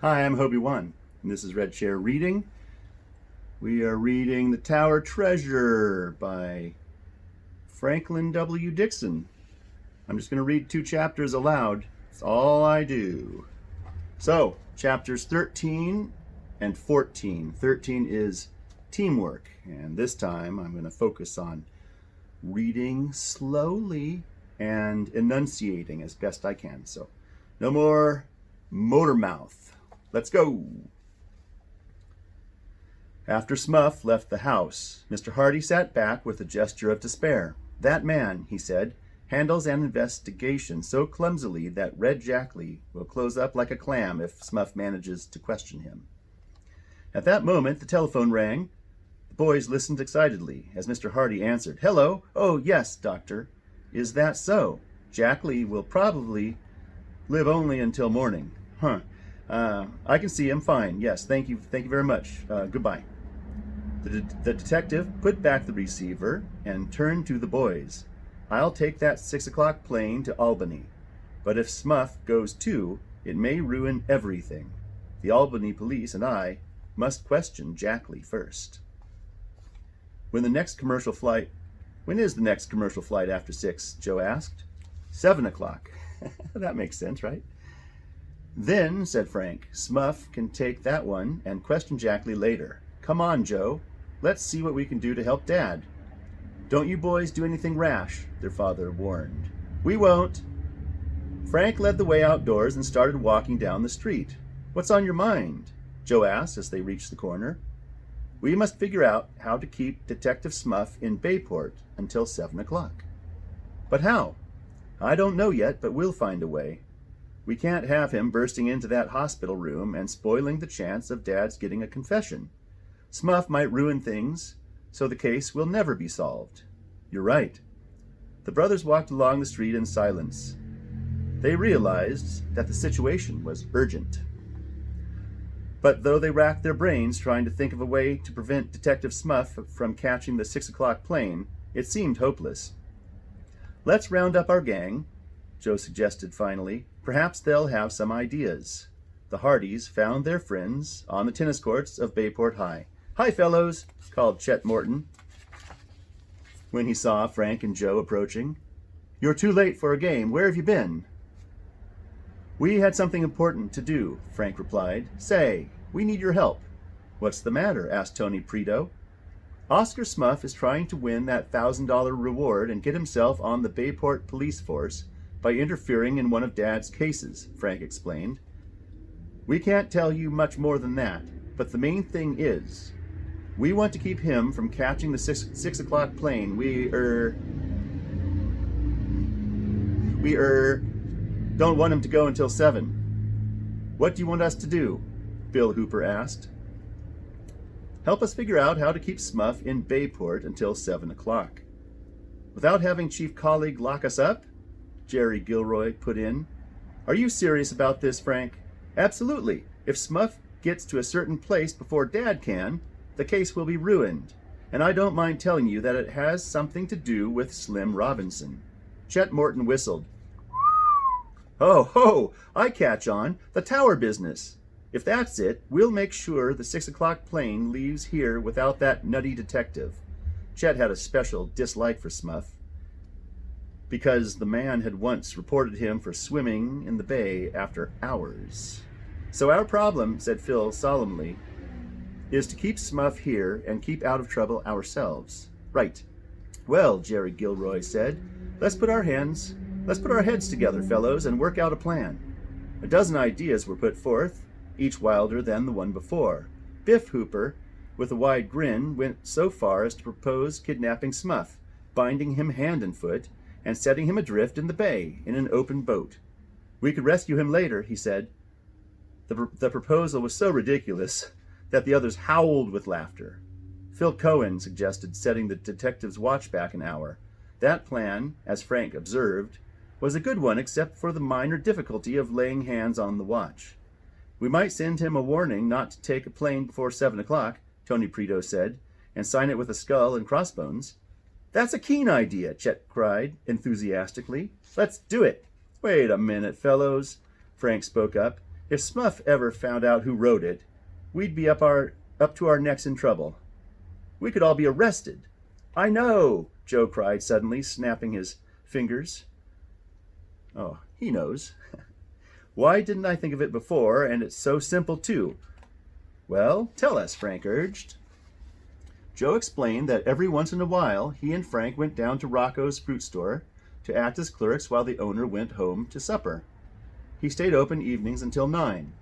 Hi, I'm Hobie1, and this is Red Chair Reading. We are reading The Tower Treasure by Franklin W. Dixon. I'm just going to read 2 chapters aloud. That's all I do. So, chapters 13 and 14. 13 is teamwork, and this time I'm going to focus on reading slowly and enunciating as best I can. So, no more motor mouth. Let's go. After Smuff left the house, Mr. Hardy sat back with a gesture of despair. That man, he said, handles an investigation so clumsily that Red Jackley will close up like a clam if Smuff manages to question him. At that moment, the telephone rang. The boys listened excitedly as Mr. Hardy answered. Hello? Oh, yes, Doctor. Is that so? Jackley will probably live only until morning. Huh. I can see him fine. Yes, thank you very much. Goodbye. The detective put back the receiver and turned to the boys. I'll take that 6 o'clock plane to Albany, but if Smuff goes too, it may ruin everything. The Albany police and I must question Jackley first. When is the next commercial flight after 6? Joe asked. 7 o'clock. That makes sense, right? Then, said Frank, Smuff can take that one and question Jackley later. Come on, Joe. Let's see what we can do to help Dad. Don't you boys do anything rash, their father warned. We won't. Frank led the way outdoors and started walking down the street. What's on your mind? Joe asked as they reached the corner. We must figure out how to keep Detective Smuff in Bayport until 7 o'clock. But how? I don't know yet, but we'll find a way. We can't have him bursting into that hospital room and spoiling the chance of Dad's getting a confession. Smuff might ruin things, so the case will never be solved. You're right. The brothers walked along the street in silence. They realized that the situation was urgent. But though they racked their brains trying to think of a way to prevent Detective Smuff from catching the 6 o'clock plane, it seemed hopeless. Let's round up our gang, Joe suggested finally. Perhaps they'll have some ideas. The Hardys found their friends on the tennis courts of Bayport High. Hi, fellows, called Chet Morton when he saw Frank and Joe approaching. You're too late for a game. Where have you been? We had something important to do, Frank replied. Say, we need your help. What's the matter? Asked Tony Preto. Oscar Smuff is trying to win that $1,000 reward and get himself on the Bayport police force by interfering in one of Dad's cases, Frank explained. We can't tell you much more than that, but the main thing is, we want to keep him from catching the 6 o'clock plane. We don't want him to go until 7. What do you want us to do? Bill Hooper asked. Help us figure out how to keep Smuff in Bayport until 7 o'clock. Without having Chief Colleague lock us up? Jerry Gilroy put in. Are you serious about this, Frank? Absolutely. If Smuff gets to a certain place before Dad can, the case will be ruined. And I don't mind telling you that it has something to do with Slim Robinson. Chet Morton whistled. Ho, ho, I catch on. The tower business. If that's it, we'll make sure the 6 o'clock plane leaves here without that nutty detective. Chet had a special dislike for Smuff, because the man had once reported him for swimming in the bay after hours. So our problem, said Phil solemnly, is to keep Smuff here and keep out of trouble ourselves. Right. Well, Jerry Gilroy said, let's put our heads together, fellows, and work out a plan. A dozen ideas were put forth, each wilder than the one before. Biff Hooper, with a wide grin, went so far as to propose kidnapping Smuff, binding him hand and foot, and setting him adrift in the bay in an open boat. We could rescue him later, he said. The proposal was so ridiculous that the others howled with laughter. Phil Cohen suggested setting the detective's watch back an hour. That plan, as Frank observed, was a good one except for the minor difficulty of laying hands on the watch. We might send him a warning not to take a plane before 7 o'clock, Tony Preto said, and sign it with a skull and crossbones. That's a keen idea, Chet cried enthusiastically. Let's do it. Wait a minute, fellows, Frank spoke up. If Smuff ever found out who wrote it, we'd be up to our necks in trouble. We could all be arrested. I know, Joe cried suddenly, snapping his fingers. Oh, he knows. Why didn't I think of it before? And it's so simple, too. Well, tell us, Frank urged. Joe explained that every once in a while he and Frank went down to Rocco's fruit store to act as clerks while the owner went home to supper. He stayed open evenings until 9.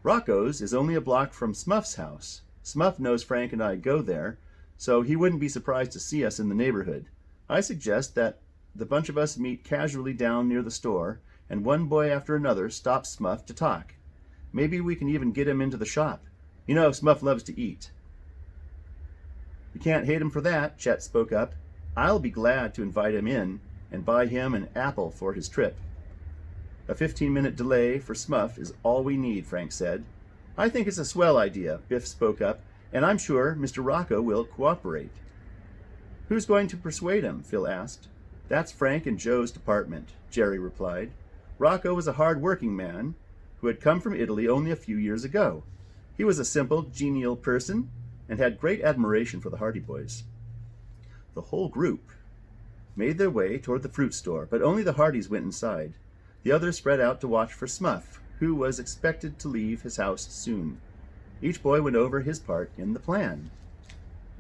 Rocco's is only a block from Smuff's house. Smuff knows Frank and I go there, so he wouldn't be surprised to see us in the neighborhood. I suggest that the bunch of us meet casually down near the store, and one boy after another stops Smuff to talk. Maybe we can even get him into the shop. You know, Smuff loves to eat. You can't hate him for that, Chet spoke up. I'll be glad to invite him in and buy him an apple for his trip. A 15-minute delay for Smuff is all we need, Frank said. I think it's a swell idea, Biff spoke up, and I'm sure Mr. Rocco will cooperate. Who's going to persuade him? Phil asked. That's Frank and Joe's department, Jerry replied. Rocco was a hard-working man who had come from Italy only a few years ago. He was a simple, genial person and had great admiration for the Hardy Boys. The whole group made their way toward the fruit store, but only the Hardys went inside. The others spread out to watch for Smuff, who was expected to leave his house soon. Each boy went over his part in the plan.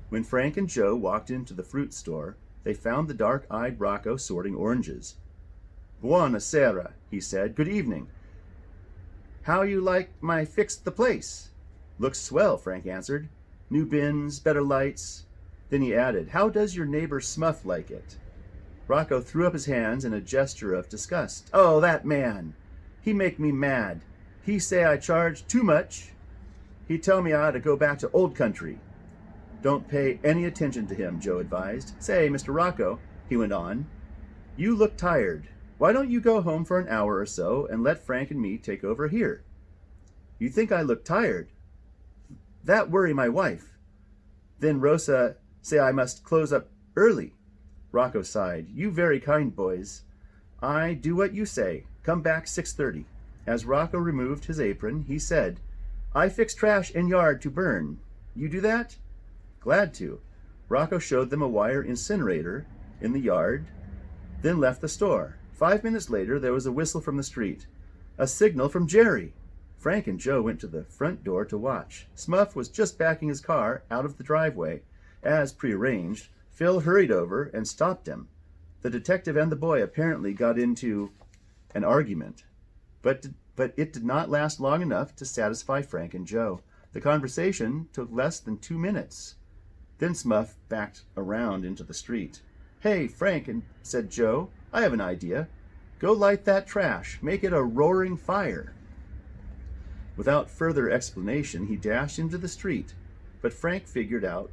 When Frank and Joe walked into the fruit store, they found the dark-eyed Rocco sorting oranges. Buona sera, he said. Good evening. How you like my fixed the place? Looks swell, Frank answered. New bins, better lights. Then he added, how does your neighbor Smuff like it? Rocco threw up his hands in a gesture of disgust. Oh, that man! He make me mad. He say I charge too much. He tell me I ought to go back to old country. Don't pay any attention to him, Joe advised. Say, Mr. Rocco, he went on, you look tired. Why don't you go home for an hour or so and let Frank and me take over here? You think I look tired? That worry my wife. Then Rosa say I must close up early. Rocco sighed. You very kind, boys. I do what you say. Come back 6:30. As Rocco removed his apron, he said, I fix trash in yard to burn. You do that? Glad to. Rocco showed them a wire incinerator in the yard, then left the store. 5 minutes later, there was a whistle from the street. A signal from Jerry. Frank and Joe went to the front door to watch. Smuff was just backing his car out of the driveway. As prearranged, Phil hurried over and stopped him. The detective and the boy apparently got into an argument, but it did not last long enough to satisfy Frank and Joe. The conversation took less than 2 minutes. Then Smuff backed around into the street. Hey, Frank, said Joe, I have an idea. Go light that trash. Make it a roaring fire. Without further explanation, he dashed into the street, but Frank figured out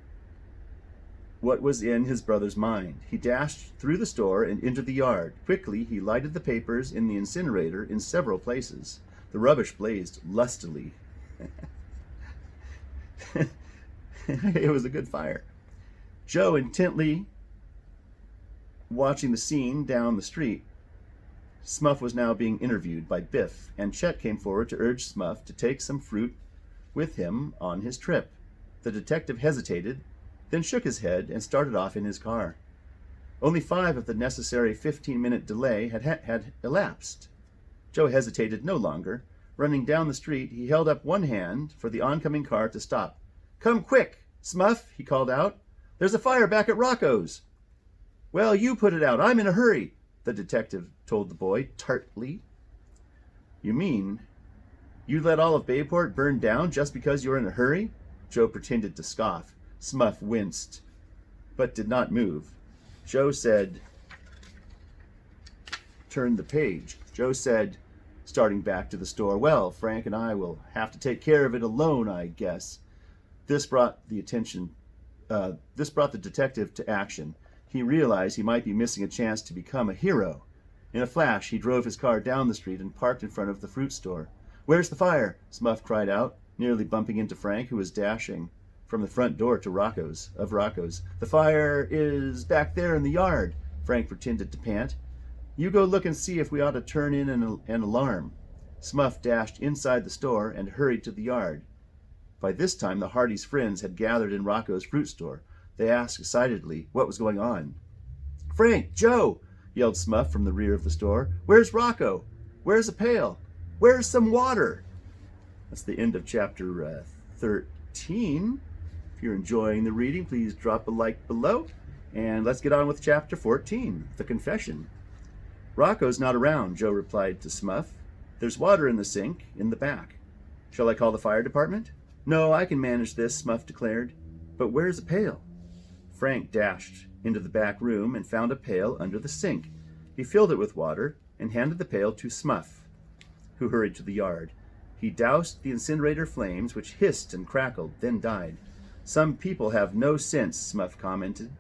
what was in his brother's mind. He dashed through the store and into the yard. Quickly, he lighted the papers in the incinerator in several places. The rubbish blazed lustily. It was a good fire. Joe, intently watching the scene down the street. Smuff was now being interviewed by Biff, and Chet came forward to urge Smuff to take some fruit with him on his trip. The detective hesitated, then shook his head and started off in his car. Only 5 of the necessary 15-minute delay had elapsed. Joe hesitated no longer. Running down the street, he held up one hand for the oncoming car to stop. Come quick, Smuff, he called out. There's a fire back at Rocco's. Well, you put it out. I'm in a hurry, the detective told the boy tartly. You mean you let all of Bayport burn down just because you're in a hurry? Joe pretended to scoff. Smuff winced, but did not move. Joe said, turn the page. Joe said, starting back to the store, well, Frank and I will have to take care of it alone, I guess. This brought the detective to action. He realized he might be missing a chance to become a hero. In a flash, he drove his car down the street and parked in front of the fruit store. Where's the fire? Smuff cried out, nearly bumping into Frank, who was dashing from the front door to Rocco's. The fire is back there in the yard, Frank pretended to pant. You go look and see if we ought to turn in an alarm. Smuff dashed inside the store and hurried to the yard. By this time, the Hardys' friends had gathered in Rocco's fruit store. They asked excitedly what was going on. "Frank! Joe!" yelled Smuff from the rear of the store. "Where's Rocco? Where's a pail? Where's some water?" That's the end of chapter 13. If you're enjoying the reading, please drop a like below. And let's get on with chapter 14, the confession. "Rocco's not around," Joe replied to Smuff. "There's water in the sink in the back." "Shall I call the fire department?" "No, I can manage this," Smuff declared. "But where's a pail?" Frank dashed into the back room and found a pail under the sink. He filled it with water and handed the pail to Smuff, who hurried to the yard. He doused the incinerator flames, which hissed and crackled, then died. "Some people have no sense," Smuff commented.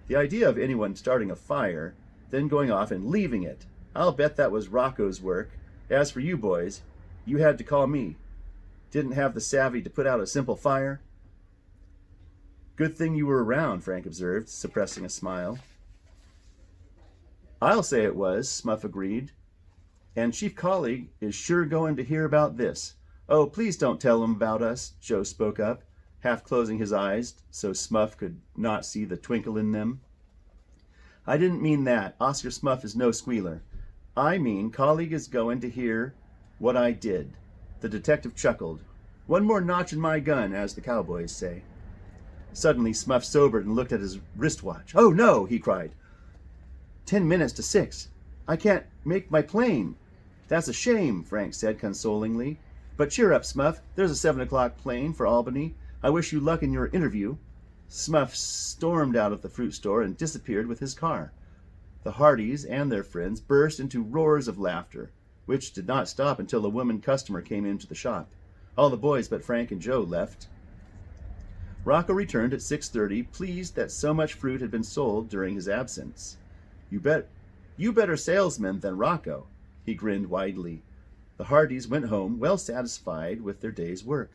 "The idea of anyone starting a fire, then going off and leaving it. I'll bet that was Rocco's work. As for you boys, you had to call me. Didn't have the savvy to put out a simple fire." "Good thing you were around," Frank observed, suppressing a smile. "I'll say it was," Smuff agreed. "And Chief Colleague is sure going to hear about this." "Oh, please don't tell him about us," Joe spoke up, half closing his eyes so Smuff could not see the twinkle in them. "I didn't mean that. Oscar Smuff is no squealer. I mean Colleague is going to hear what I did." The detective chuckled. "One more notch in my gun, as the cowboys say." Suddenly Smuff sobered and looked at his wristwatch. "Oh no," he cried. 10 minutes to 6. I can't make my plane." "That's a shame," Frank said consolingly. "But cheer up, Smuff. There's a 7 o'clock plane for Albany. I wish you luck in your interview." Smuff stormed out of the fruit store and disappeared with his car. The Hardys and their friends burst into roars of laughter, which did not stop until a woman customer came into the shop. All the boys but Frank and Joe left. Rocco returned at 6:30, pleased that so much fruit had been sold during his absence. You better salesman than Rocco," he grinned widely. The Hardys went home well satisfied with their day's work.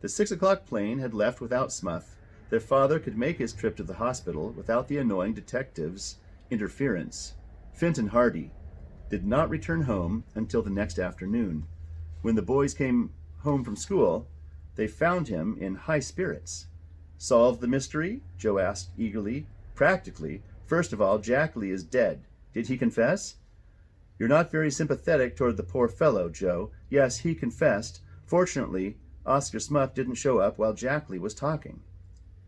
The 6 o'clock plane had left without Smuff. Their father could make his trip to the hospital without the annoying detective's interference. Fenton Hardy did not return home until the next afternoon. When the boys came home from school, they found him in high spirits. "Solved the mystery?" Joe asked eagerly. "Practically. First of all, Jack Lee is dead. Did he confess?" "You're not very sympathetic toward the poor fellow, Joe. Yes, he confessed. Fortunately, Oscar Smuff didn't show up while Jack Lee was talking."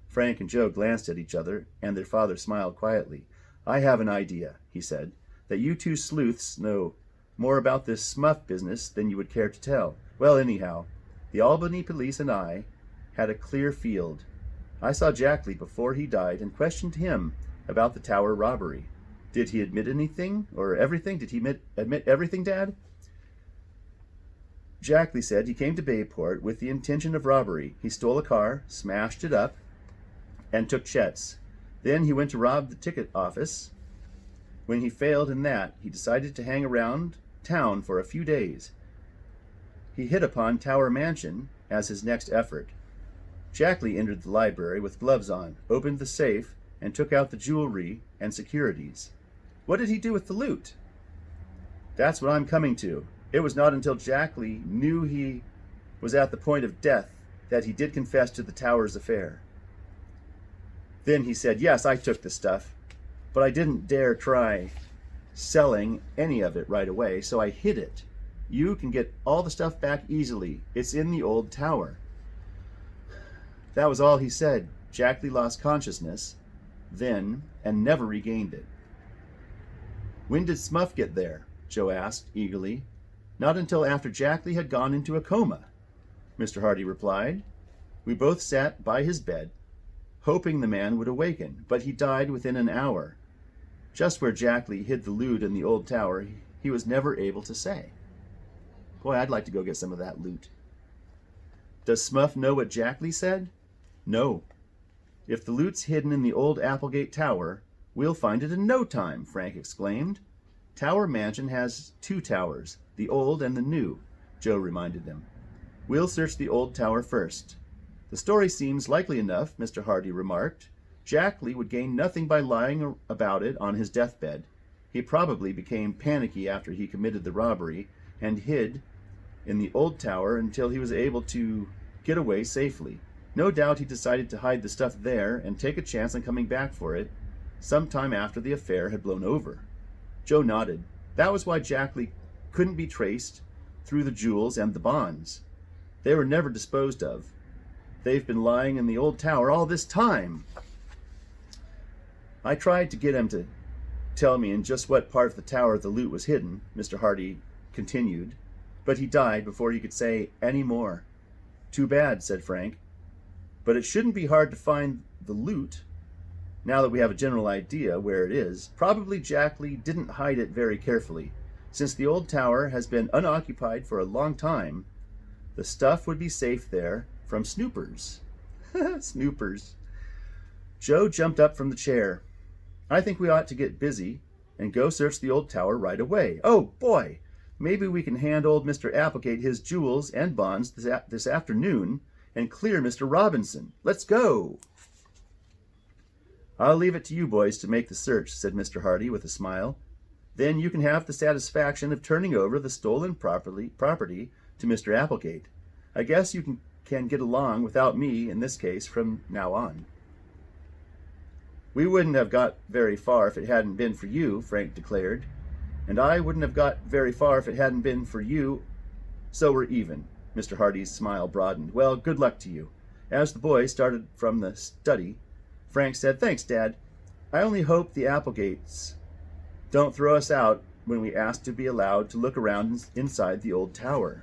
Frank and Joe glanced at each other, and their father smiled quietly. "I have an idea," he said, "that you two sleuths know more about this Smuff business than you would care to tell. Well, anyhow, the Albany police and I had a clear field. I saw Jack Lee before he died and questioned him about the tower robbery. Did he admit anything or everything? Did he admit everything, Dad?" Jack Lee said he came to Bayport with the intention of robbery. He stole a car, smashed it up, and took Chet's. Then he went to rob the ticket office. When he failed in that, he decided to hang around town for a few days. He hit upon Tower Mansion as his next effort. Jack Lee entered the library with gloves on, opened the safe, and took out the jewelry and securities. What did he do with the loot? That's what I'm coming to. It was not until Jack Lee knew he was at the point of death that he did confess to the Tower's affair. Then he said, "Yes, I took the stuff, but I didn't dare try selling any of it right away, so I hid it. You can get all the stuff back easily. It's in the old tower." That was all he said. Jack Lee lost consciousness then and never regained it. "When did Smuff get there?" Joe asked eagerly. "Not until after Jack Lee had gone into a coma," Mr. Hardy replied. "We both sat by his bed, hoping the man would awaken, but he died within an hour. Just where Jack Lee hid the loot in the old tower, he was never able to say." Boy, I'd like to go get some of that loot. "Does Smuff know what Jack Lee said?" "No. If the loot's hidden in the old Applegate Tower, we'll find it in no time," Frank exclaimed. "Tower Mansion has 2 towers, the old and the new," Joe reminded them. "We'll search the old tower first." "The story seems likely enough," Mr. Hardy remarked. "Jack Lee would gain nothing by lying about it on his deathbed. He probably became panicky after he committed the robbery and hid in the old tower until he was able to get away safely. No doubt he decided to hide the stuff there and take a chance on coming back for it sometime after the affair had blown over. Joe nodded. That was why Jackley couldn't be traced through the jewels and the bonds. They were never disposed of. They've been lying in the old tower all this time. I tried to get him to tell me in just what part of the tower the loot was hidden, Mr. Hardy continued, but he died before he could say any more. Too bad, said Frank. But it shouldn't be hard to find the loot, now that we have a general idea where it is. Probably Jackley didn't hide it very carefully. Since the old tower has been unoccupied for a long time, the stuff would be safe there from snoopers. Snoopers. Joe jumped up from the chair. I think we ought to get busy and go search the old tower right away. Oh, boy! Maybe we can hand old Mr. Applegate his jewels and bonds this afternoon and clear Mr. Robinson. Let's go! I'll leave it to you boys to make the search, said Mr. Hardy with a smile. Then you can have the satisfaction of turning over the stolen property to Mr. Applegate. I guess you can get along without me in this case from now on. We wouldn't have got very far if it hadn't been for you, Frank declared. And I wouldn't have got very far if it hadn't been for you. So we're even. Mr. Hardy's smile broadened. Well, good luck to you. As the boys started from the study, Frank said, Thanks, Dad. I only hope the Applegates don't throw us out when we ask to be allowed to look around inside the old tower.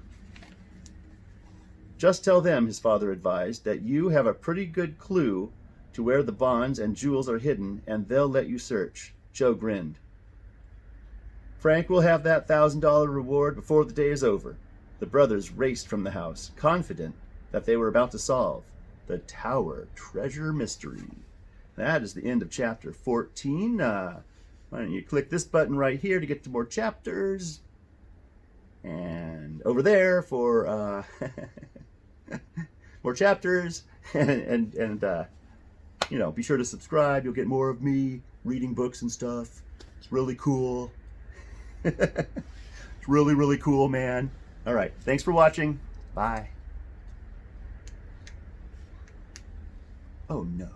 Just tell them, his father advised, that you have a pretty good clue to where the bonds and jewels are hidden, and they'll let you search. Joe grinned. Frank will have that $1,000 reward before the day is over. The brothers raced from the house, confident that they were about to solve the tower treasure mystery. That is the end of chapter 14. Why don't you click this button right here to get to more chapters, and over there for more chapters, and you know, be sure to subscribe. You'll get more of me reading books and stuff. It's really cool. It's really, really cool, man. All right. Thanks for watching. Bye. Oh, no.